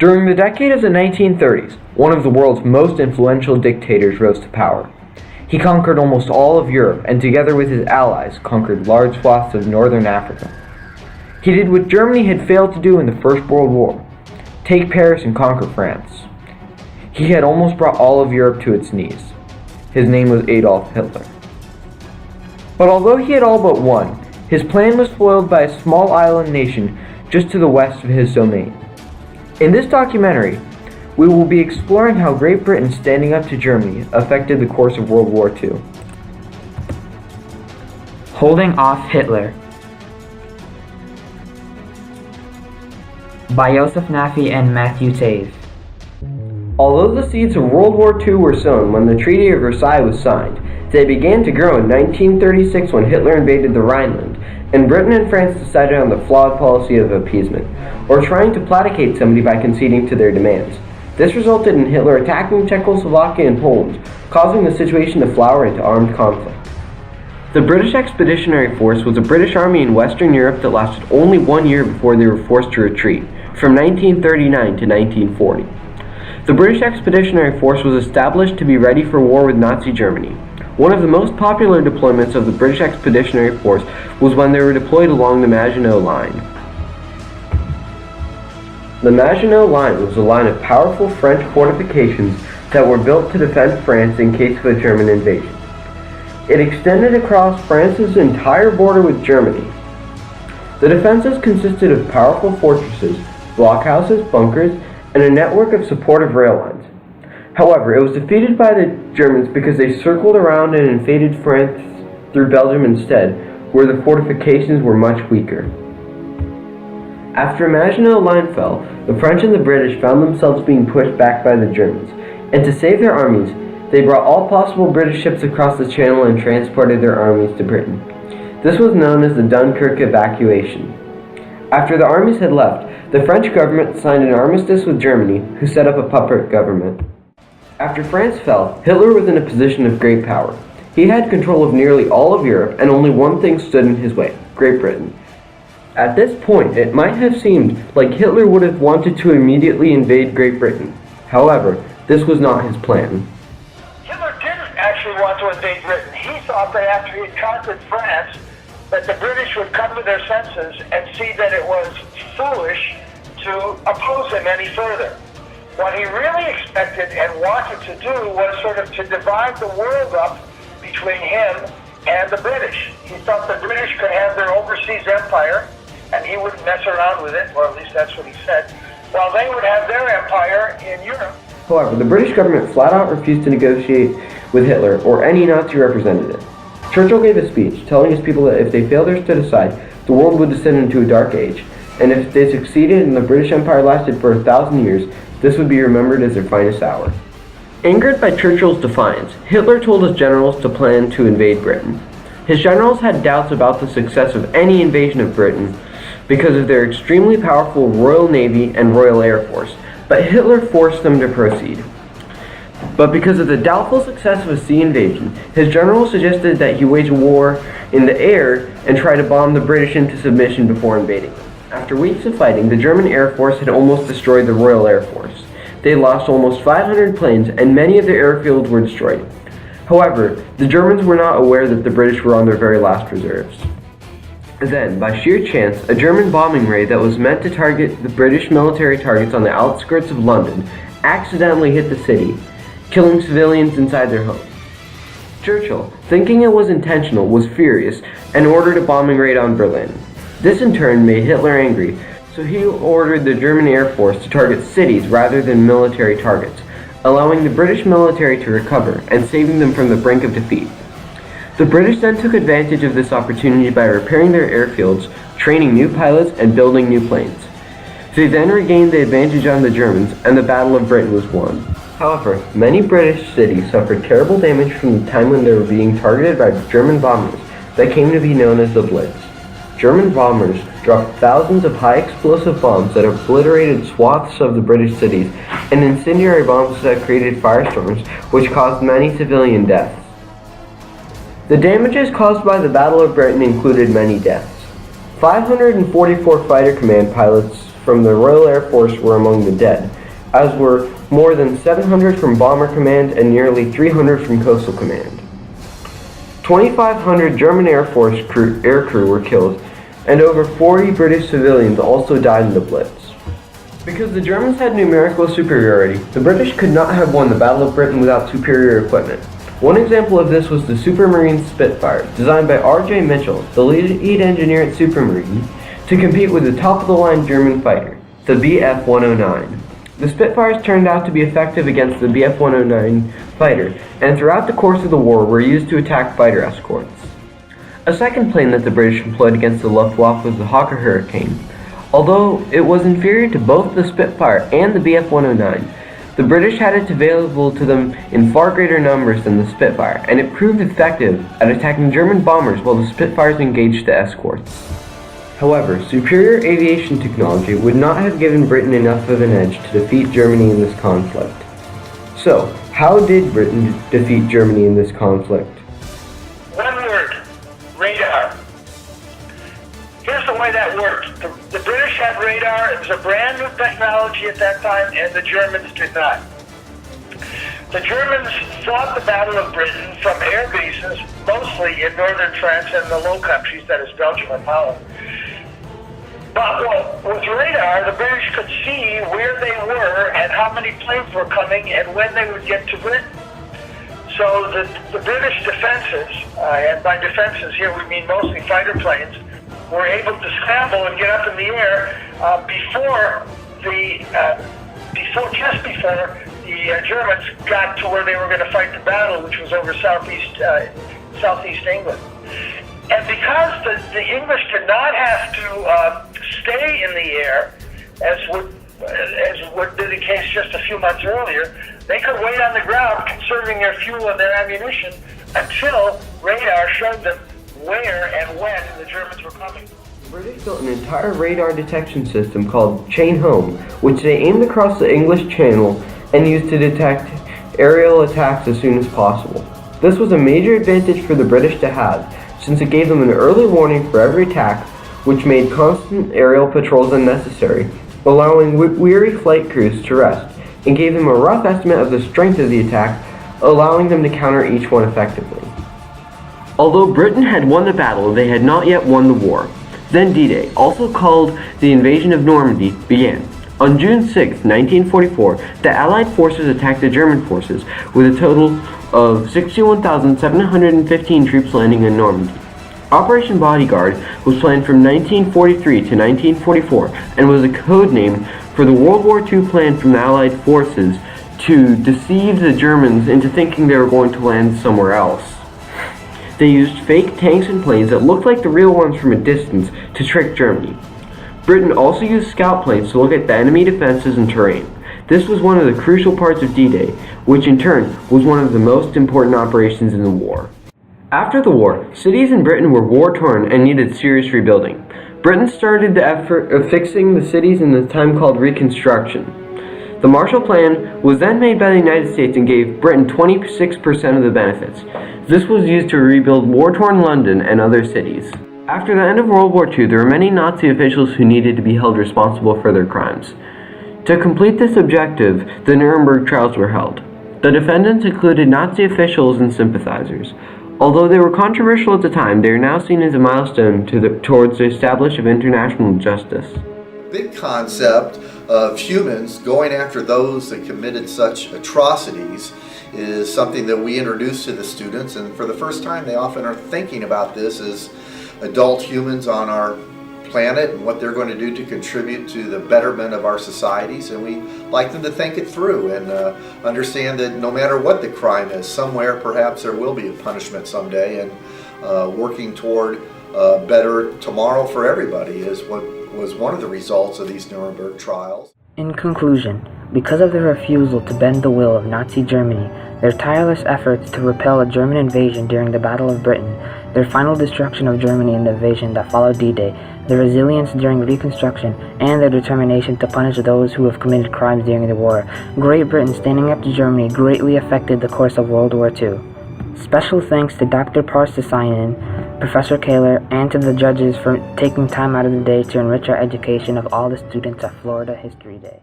During the decade of the 1930s, one of the world's most influential dictators rose to power. He conquered almost all of Europe and together with his allies conquered large swaths of northern Africa. He did what Germany had failed to do in the First World War: take Paris and conquer France. He had almost brought all of Europe to its knees. His name was Adolf Hitler. But although he had all but won, his plan was foiled by a small island nation just to the west of his domain. In this documentary, we will be exploring how Great Britain standing up to Germany affected the course of World War II. Holding Off Hitler by Joseph Naffy and Matthew Tave. Although the seeds of World War II were sown when the Treaty of Versailles was signed, they began to grow in 1936 when Hitler invaded the Rhineland, and Britain and France decided on the flawed policy of appeasement, or trying to placate somebody by conceding to their demands. This resulted in Hitler attacking Czechoslovakia and Poland, causing the situation to flower into armed conflict. The British Expeditionary Force was a British army in Western Europe that lasted only 1 year before they were forced to retreat, from 1939 to 1940. The British Expeditionary Force was established to be ready for war with Nazi Germany. One of the most popular deployments of the British Expeditionary Force was when they were deployed along the Maginot Line. The Maginot Line was a line of powerful French fortifications that were built to defend France in case of a German invasion. It extended across France's entire border with Germany. The defenses consisted of powerful fortresses, blockhouses, bunkers, and a network of supportive rail lines. However, it was defeated by the Germans because they circled around and invaded France through Belgium instead, where the fortifications were much weaker. After Maginot Line fell, the French and the British found themselves being pushed back by the Germans, and to save their armies, they brought all possible British ships across the Channel and transported their armies to Britain. This was known as the Dunkirk evacuation. After the armies had left, the French government signed an armistice with Germany, who set up a puppet government. After France fell, Hitler was in a position of great power. He had control of nearly all of Europe, and only one thing stood in his way: Great Britain. At this point, it might have seemed like Hitler would have wanted to immediately invade Great Britain. However, this was not his plan. Hitler didn't actually want to invade Britain. He thought that after he had conquered France, that the British would come to their senses and see that it was foolish to oppose him any further. What he really expected and wanted to do was sort of to divide the world up between him and the British. He thought the British could have their overseas empire, and he wouldn't mess around with it, or at least that's what he said, while they would have their empire in Europe. However, the British government flat out refused to negotiate with Hitler or any Nazi representative. Churchill gave a speech telling his people that if they failed or stood aside, the world would descend into a dark age, and if they succeeded and the British Empire lasted for 1,000 years, this would be remembered as their finest hour. Angered by Churchill's defiance, Hitler told his generals to plan to invade Britain. His generals had doubts about the success of any invasion of Britain because of their extremely powerful Royal Navy and Royal Air Force, but Hitler forced them to proceed. But because of the doubtful success of a sea invasion, his generals suggested that he wage a war in the air and try to bomb the British into submission before invading them. After weeks of fighting, the German Air Force had almost destroyed the Royal Air Force. They lost almost 500 planes, and many of their airfields were destroyed. However, the Germans were not aware that the British were on their very last reserves. Then, by sheer chance, a German bombing raid that was meant to target the British military targets on the outskirts of London accidentally hit the city, killing civilians inside their homes. Churchill, thinking it was intentional, was furious and ordered a bombing raid on Berlin. This in turn made Hitler angry, so he ordered the German Air Force to target cities rather than military targets, allowing the British military to recover and saving them from the brink of defeat. The British then took advantage of this opportunity by repairing their airfields, training new pilots, and building new planes. They then regained the advantage on the Germans, and the Battle of Britain was won. However, many British cities suffered terrible damage from the time when they were being targeted by German bombers that came to be known as the Blitz. German bombers dropped thousands of high-explosive bombs that obliterated swaths of the British cities, and incendiary bombs that created firestorms, which caused many civilian deaths. The damages caused by the Battle of Britain included many deaths. 544 fighter command pilots from the Royal Air Force were among the dead, as were more than 700 from Bomber Command and nearly 300 from Coastal Command. 2,500 German Air Force air crew were killed, and over 40 British civilians also died in the Blitz. Because the Germans had numerical superiority, the British could not have won the Battle of Britain without superior equipment. One example of this was the Supermarine Spitfire, designed by R.J. Mitchell, the lead engineer at Supermarine, to compete with the top-of-the-line German fighter, the Bf-109. The Spitfires turned out to be effective against the Bf-109 fighter, and throughout the course of the war were used to attack fighter escorts. A second plane that the British employed against the Luftwaffe was the Hawker Hurricane. Although it was inferior to both the Spitfire and the Bf-109, the British had it available to them in far greater numbers than the Spitfire, and it proved effective at attacking German bombers while the Spitfires engaged the escorts. However, superior aviation technology would not have given Britain enough of an edge to defeat Germany in this conflict. So, how did Britain defeat Germany in this conflict? One word: radar. Here's the way that worked. The British had radar. It was a brand new technology at that time, and the Germans did not. The Germans fought the Battle of Britain from air bases, mostly in northern France and the Low Countries, that is Belgium and Holland. But with radar, the British could see where they were and how many planes were coming and when they would get to Britain. So the British defenses, and by defenses here we mean mostly fighter planes, were able to scramble and get up in the air just before the Germans got to where they were going to fight the battle, which was over southeast England. And because the English did not have to stay in the air, as would be the case just a few months earlier, they could wait on the ground, conserving their fuel and their ammunition until radar showed them where and when the Germans were coming. The British built an entire radar detection system called Chain Home, which they aimed across the English Channel and used to detect aerial attacks as soon as possible. This was a major advantage for the British to have, since it gave them an early warning for every attack, which made constant aerial patrols unnecessary, allowing weary flight crews to rest, and gave them a rough estimate of the strength of the attack, allowing them to counter each one effectively. Although Britain had won the battle, they had not yet won the war. Then D-Day, also called the invasion of Normandy, began. On June 6, 1944, the Allied forces attacked the German forces, with a total of 61,715 troops landing in Normandy. Operation Bodyguard was planned from 1943 to 1944 and was a code name for the World War II plan from the Allied forces to deceive the Germans into thinking they were going to land somewhere else. They used fake tanks and planes that looked like the real ones from a distance to trick Germany. Britain also used scout planes to look at the enemy defenses and terrain. This was one of the crucial parts of D-Day, which in turn was one of the most important operations in the war. After the war, cities in Britain were war-torn and needed serious rebuilding. Britain started the effort of fixing the cities in the time called Reconstruction. The Marshall Plan was then made by the United States and gave Britain 26% of the benefits. This was used to rebuild war-torn London and other cities. After the end of World War II, there were many Nazi officials who needed to be held responsible for their crimes. To complete this objective, the Nuremberg trials were held. The defendants included Nazi officials and sympathizers. Although they were controversial at the time, they are now seen as a milestone towards the establishment of international justice. Big concept of humans going after those that committed such atrocities is something that we introduce to the students, and for the first time they often are thinking about this as adult humans on our planet and what they're going to do to contribute to the betterment of our societies, and we like them to think it through and understand that no matter what the crime is, somewhere perhaps there will be a punishment someday, and working toward a better tomorrow for everybody is what was one of the results of these Nuremberg trials. In conclusion, because of their refusal to bend the will of Nazi Germany, their tireless efforts to repel a German invasion during the Battle of Britain, their final destruction of Germany in the invasion that followed D-Day, their resilience during Reconstruction, and their determination to punish those who have committed crimes during the war, Great Britain standing up to Germany greatly affected the course of World War II. Special thanks to Dr. Parsasainen, Professor Kaler, and to the judges for taking time out of the day to enrich our education of all the students at Florida History Day.